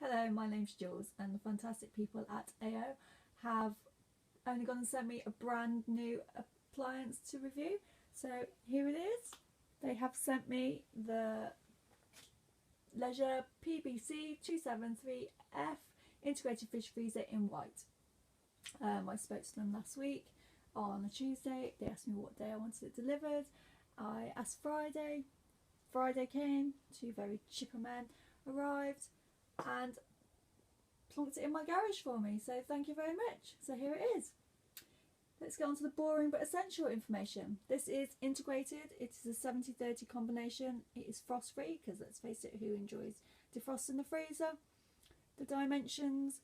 Hello, my name's Jules, and the fantastic people at AO have only gone and sent me a brand new appliance to review. So here it is. They have sent me the Leisure PBC273F integrated fridge freezer in white. I spoke to them last week on a Tuesday. They asked me what day I wanted it delivered. I asked Friday. Friday came. Two very chipper men arrived and plonked it in my garage for me, so thank you very much. So here it is. Let's get on to the boring but essential information. This is integrated. It is a 70-30 combination. It is frost free because, let's face it, who enjoys defrosting the freezer? The dimensions: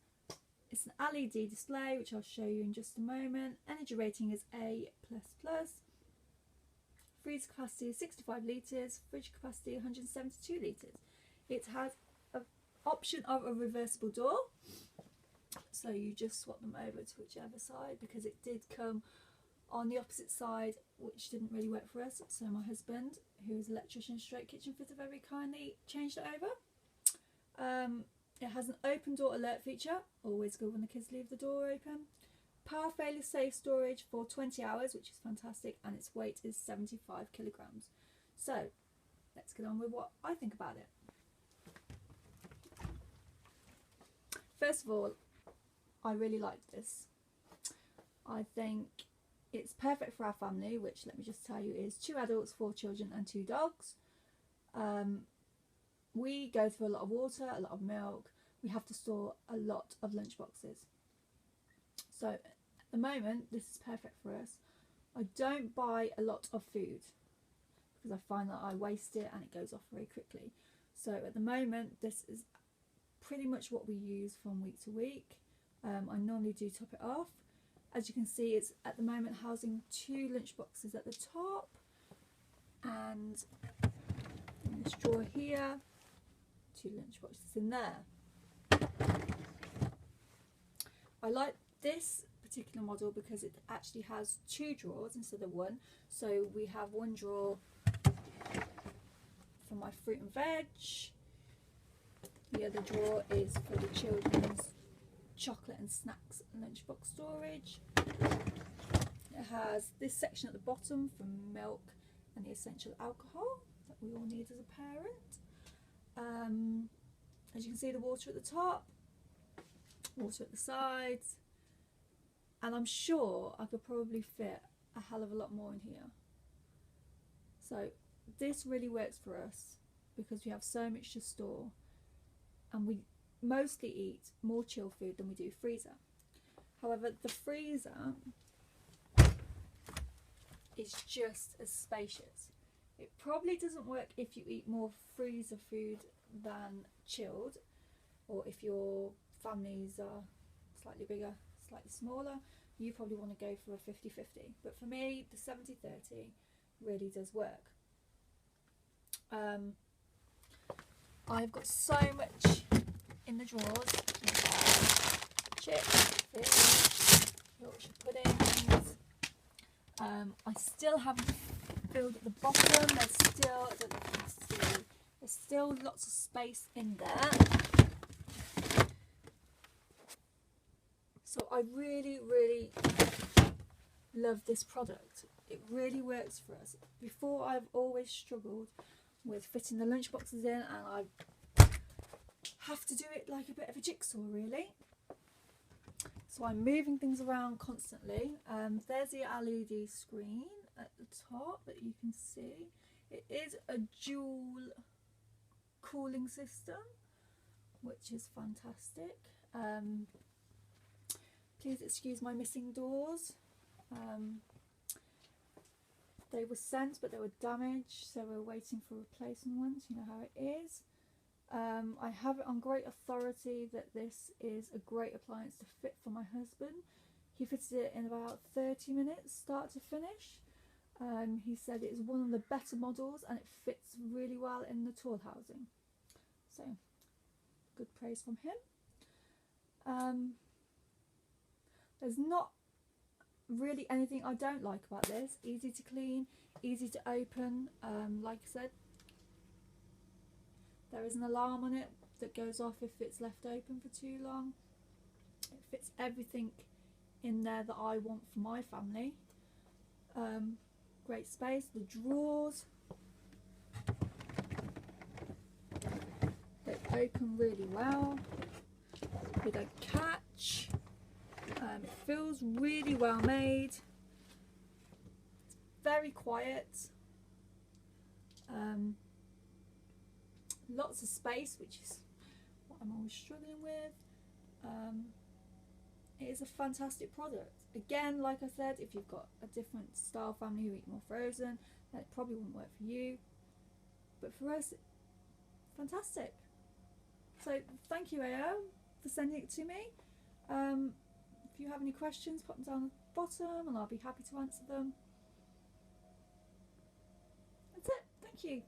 it's an LED display, which I'll show you in just a moment. Energy rating is A++. Freezer capacity is 65 litres, fridge capacity 172 litres. It has an option of a reversible door, so you just swap them over to whichever side, because it did come on the opposite side, which didn't really work for us. So my husband, who is an electrician stroke kitchen fitter, very kindly changed it over. It has an open door alert feature, always good when the kids leave the door open. Power failure safe storage for 20 hours, which is fantastic, and its weight is 75 kilograms. So let's get on with what I think about it. First of all, I really liked this. I think it's perfect for our family, which, let me just tell you, is 2 adults, 4 children and 2 dogs. We go through a lot of water, a lot of milk. We have to store a lot of lunch boxes. So at the moment, this is perfect for us. I don't buy a lot of food because I find that I waste it and it goes off very quickly. So at the moment, this is pretty much what we use from week to week. I normally do top it off. As you can see, it's at the moment housing 2 lunch boxes at the top, and in this drawer here, 2 lunch boxes in there. I like this particular model because it actually has 2 drawers instead of 1. So we have 1 drawer for my fruit and veg. The other drawer is for the children's chocolate and snacks and lunchbox storage. It has this section at the bottom for milk and the essential alcohol that we all need as a parent. As you can see, the water at the top, water at the sides, and I'm sure I could probably fit a hell of a lot more in here. So this really works for us because we have so much to store, and we mostly eat more chill food than we do freezer. However, the freezer is just as spacious. It probably doesn't work if you eat more freezer food than chilled, or if your families are slightly bigger, slightly smaller, you probably want to go for a 50-50. But for me, the 70-30 really does work. I've got so much in the drawers: chips, fish, Yorkshire puddings. I still haven't filled at the bottom. There's still, I don't know if you can see, there's still lots of space in there. So I really love this product. It really works for us. Before, I've always struggled with fitting the lunch boxes in, and I have to do it like a bit of a jigsaw, really. So I'm moving things around constantly. There's the LED screen at the top that you can see. It is a dual cooling system, which is fantastic. Please excuse my missing doors. They were sent, but they were damaged, so we're waiting for replacement ones. You know how it is. I have it on great authority that this is a great appliance to fit for my husband. He fitted it in about 30 minutes, start to finish. He said it is one of the better models and it fits really well in the tall housing. So, good praise from him. There's not really anything I don't like about this. Easy to clean, easy to open. Like I said, there is an alarm on it that goes off if it's left open for too long. It fits everything in there that I want for my family. Great space. The drawers, they open really well, they don't catch. It feels really well made. It's very quiet. Lots of space, which is what I'm always struggling with. It is a fantastic product. Again, like I said, if you've got a different style family who eat more frozen, then it probably wouldn't work for you. But for us, fantastic. So thank you, AO, for sending it to me. If you have any questions, put them down at the bottom and I'll be happy to answer them. That's it. Thank you.